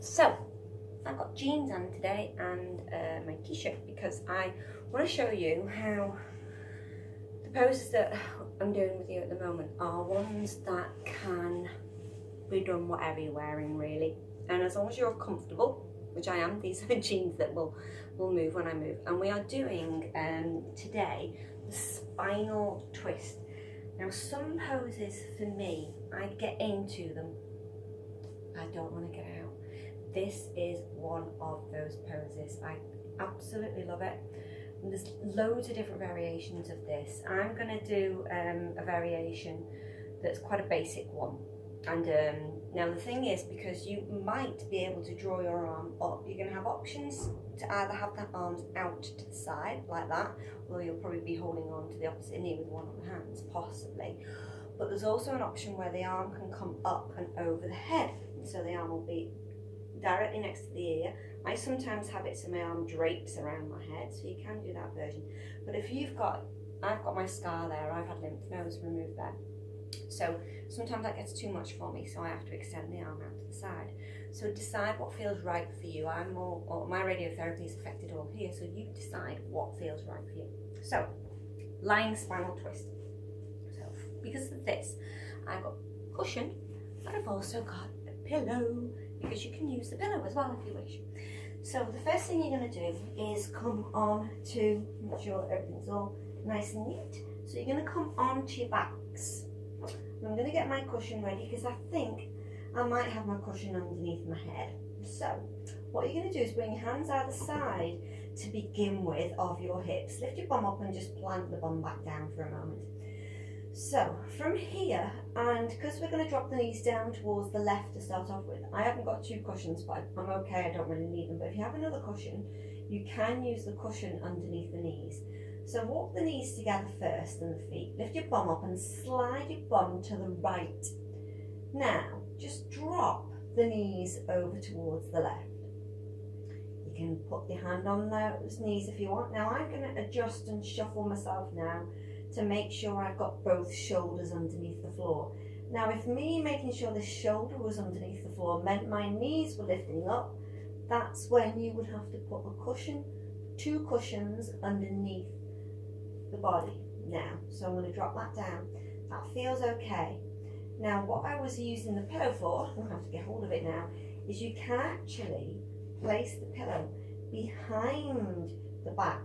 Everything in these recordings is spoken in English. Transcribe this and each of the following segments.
So, I've got jeans on today and my t-shirt because I want to show you how the poses that I'm doing with you at the moment are ones that can be done whatever you're wearing really. And as long as you're comfortable, which I am, these are jeans that will move when I move. And we are doing today the spinal twist. Now some poses for me, I get into them, I don't want to get out. This is one of those poses. I absolutely love it. And there's loads of different variations of this. I'm going to do a variation that's quite a basic one. And now the thing is, because you might be able to draw your arm up, you're going to have options to either have the arms out to the side like that, or you'll probably be holding on to the opposite knee with one of the hands, possibly. But there's also an option where the arm can come up and over the head, so the arm will be directly next to the ear. I sometimes have it so my arm drapes around my head, so you can do that version. But if I've got my scar there, I've had lymph nodes removed there. So sometimes that gets too much for me, so I have to extend the arm out to the side. So decide what feels right for you. My radiotherapy is affected all here, so you decide what feels right for you. So, lying spinal twist. So because of this, I've got cushion, but I've also got a pillow, because you can use the pillow as well if you wish. So the first thing you're going to do is come on to, make sure everything's all nice and neat. So you're going to come on to your backs. I'm going to get my cushion ready because I think I might have my cushion underneath my head. So what you're going to do is bring your hands either side to begin with of your hips. Lift your bum up and just plant the bum back down for a moment. So from here, and because we're going to drop the knees down towards the left to start off with, I haven't got two cushions, but I'm okay, I don't really need them. But if you have another cushion, you can use the cushion underneath the knees. So walk the knees together first and the feet. Lift your bum up and slide your bum to the right. Now, just drop the knees over towards the left. You can put your hand on those knees if you want. Now I'm going to adjust and shuffle myself now to make sure I've got both shoulders underneath the floor. Now if me making sure the shoulder was underneath the floor meant my knees were lifting up, that's when you would have to put a cushion, two cushions underneath the body now. So I'm going to drop that down. That feels okay. Now what I was using the pillow for, I'll have to get hold of it now, is you can actually place the pillow behind the back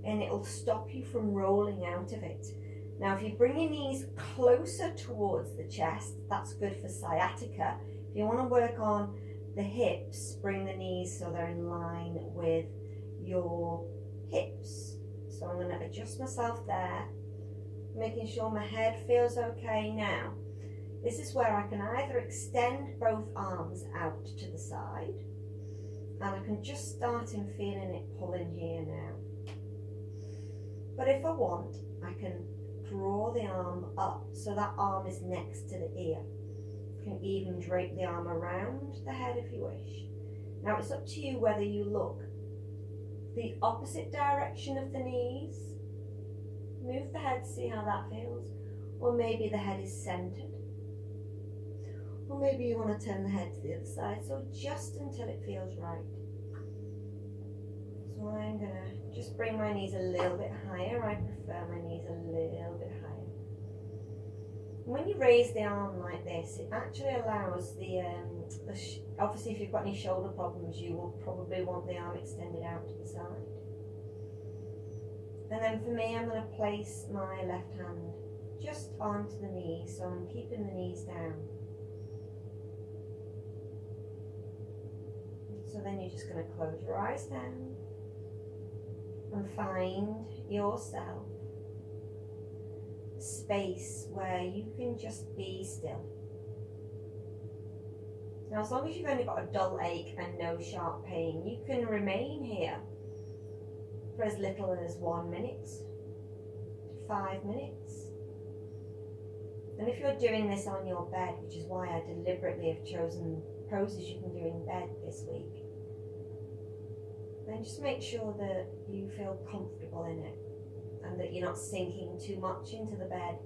and it'll stop you from rolling out of it. Now if you bring your knees closer towards the chest, that's good for sciatica. If you want to work on the hips, bring the knees so they're in line with your hips. So I'm going to adjust myself there, making sure my head feels okay. Now this is where I can either extend both arms out to the side, and I can just start in feeling it pulling here now. But if I want, I can draw the arm up so that arm is next to the ear. You can even drape the arm around the head if you wish. Now it's up to you whether you look the opposite direction of the knees, move the head, see how that feels, or maybe the head is centered, or maybe you want to turn the head to the other side, so just until it feels right. So I'm going to just bring my knees a little bit higher. I prefer my knees a little bit higher. When you raise the arm like this, it actually allows obviously if you've got any shoulder problems, you will probably want the arm extended out to the side. And then for me, I'm going to place my left hand just onto the knee, so I'm keeping the knees down. So then you're just going to close your eyes down and find yourself space where you can just be still. Now as long as you've only got a dull ache and no sharp pain, you can remain here for as little as 1 minute to 5 minutes. And if you're doing this on your bed, which is why I deliberately have chosen poses you can do in bed this week, then just make sure that you feel comfortable in it and that you're not sinking too much into the bed.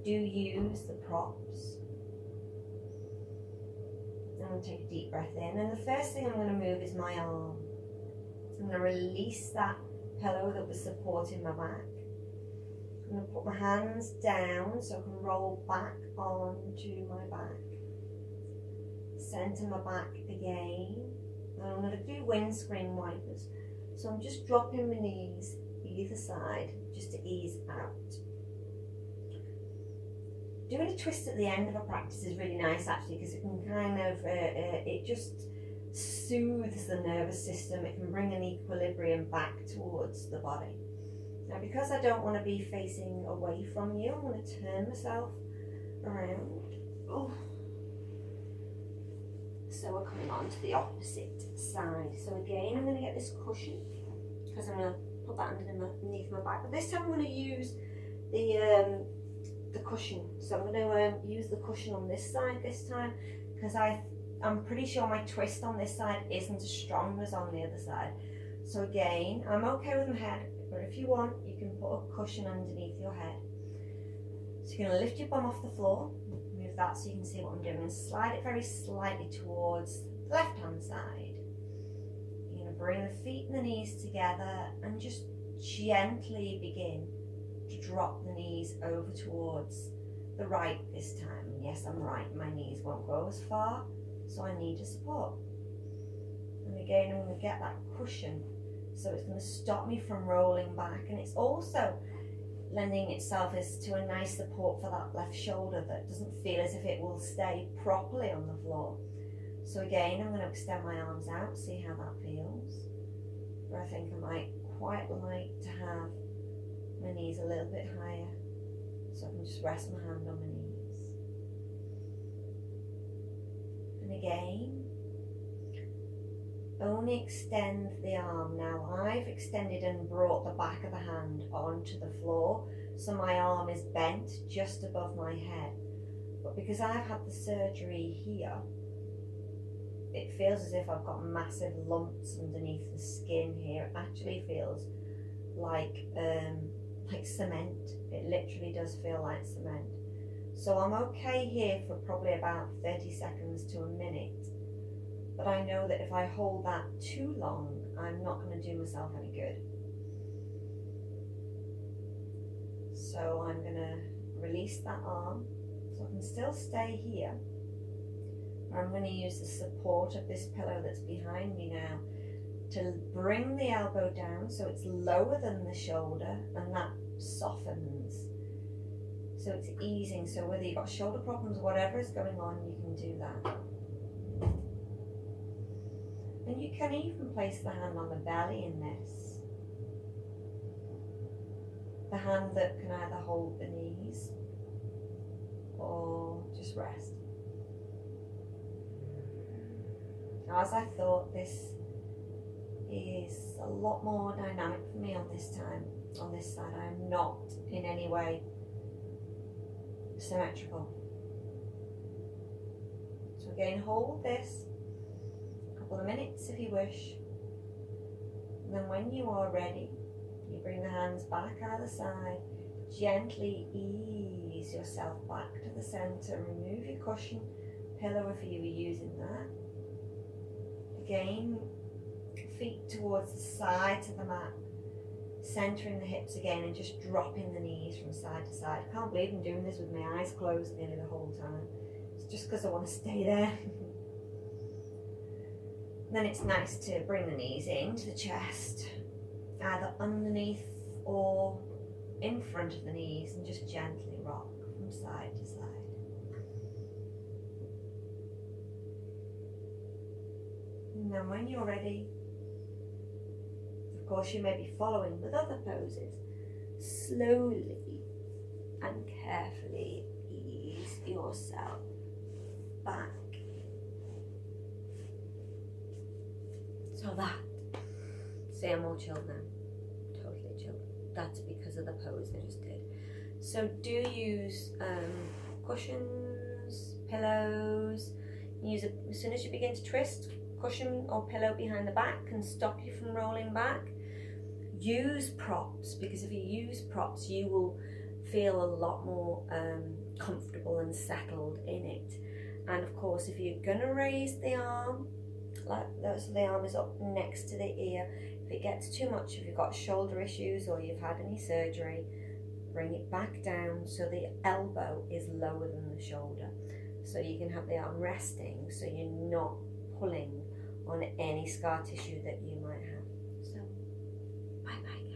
Do use the props. And going to take a deep breath in, and the first thing I'm going to move is my arm. I'm going to release that pillow that was supporting my back. I'm going to put my hands down so I can roll back onto my back. Center my back again. And I'm going to do windscreen wipers. So I'm just dropping my knees either side just to ease out. Doing a twist at the end of a practice is really nice actually, because it can kind of, it just soothes the nervous system. It can bring an equilibrium back towards the body. Now because I don't want to be facing away from you, I'm going to turn myself around. Oh. So we're coming on to the opposite side. So again, I'm going to get this cushion because I'm going to put that underneath my back. But this time I'm going to use the cushion. So I'm going to use the cushion on this side this time, because I'm pretty sure my twist on this side isn't as strong as on the other side. So again, I'm okay with my head, but if you want, you can put a cushion underneath your head. So you're going to lift your bum off the floor, move that so you can see what I'm doing, and slide it very slightly towards the left hand side. You're going to bring the feet and the knees together and just gently begin to drop the knees over towards the right this time. And yes, I'm right, my knees won't go as far, so I need a support. And again, I'm going to get that cushion, so it's going to stop me from rolling back, and it's also lending itself as to a nice support for that left shoulder that doesn't feel as if it will stay properly on the floor. So again, I'm going to extend my arms out, see how that feels. But I think I might quite like to have my knees a little bit higher, so I can just rest my hand on my knees. And again, only extend the arm. Now I've extended and brought the back of the hand onto the floor, so my arm is bent just above my head. But because I've had the surgery here, it feels as if I've got massive lumps underneath the skin here. It actually feels like cement. It literally does feel like cement. So I'm okay here for probably about 30 seconds to a minute. But I know that if I hold that too long, I'm not going to do myself any good. So I'm going to release that arm, so I can still stay here. I'm going to use the support of this pillow that's behind me now to bring the elbow down so it's lower than the shoulder, and that softens. So it's easing, so whether you've got shoulder problems, whatever is going on, you can do that. And you can even place the hand on the belly in this. The hand that can either hold the knees or just rest. Now, as I thought, this is a lot more dynamic for me on this side. I'm not in any way symmetrical. So again, hold this a couple of minutes if you wish. And then when you are ready, you bring the hands back either side. Gently ease yourself back to the center. Remove your cushion, pillow if you were using that. Again, feet towards the sides of the mat, centering the hips again and just dropping the knees from side to side. I can't believe I'm doing this with my eyes closed nearly the whole time. It's just because I want to stay there. Then it's nice to bring the knees into the chest, either underneath or in front of the knees, and just gently rock from side to side. And then when you're ready, of course you may be following with other poses, slowly and carefully ease yourself back. So that, see, I'm all chilled now, totally chilled. That's because of the pose I just did. So do use cushions, pillows. Use it as soon as you begin to twist. Cushion or pillow behind the back can stop you from rolling back. Use props, because if you use props you will feel a lot more comfortable and settled in it. And of course, if you're gonna raise the arm, like that, so the arm is up next to the ear, if it gets too much, if you've got shoulder issues or you've had any surgery, bring it back down so the elbow is lower than the shoulder. So you can have the arm resting, so you're not pulling on any scar tissue that you might have. So, bye bye.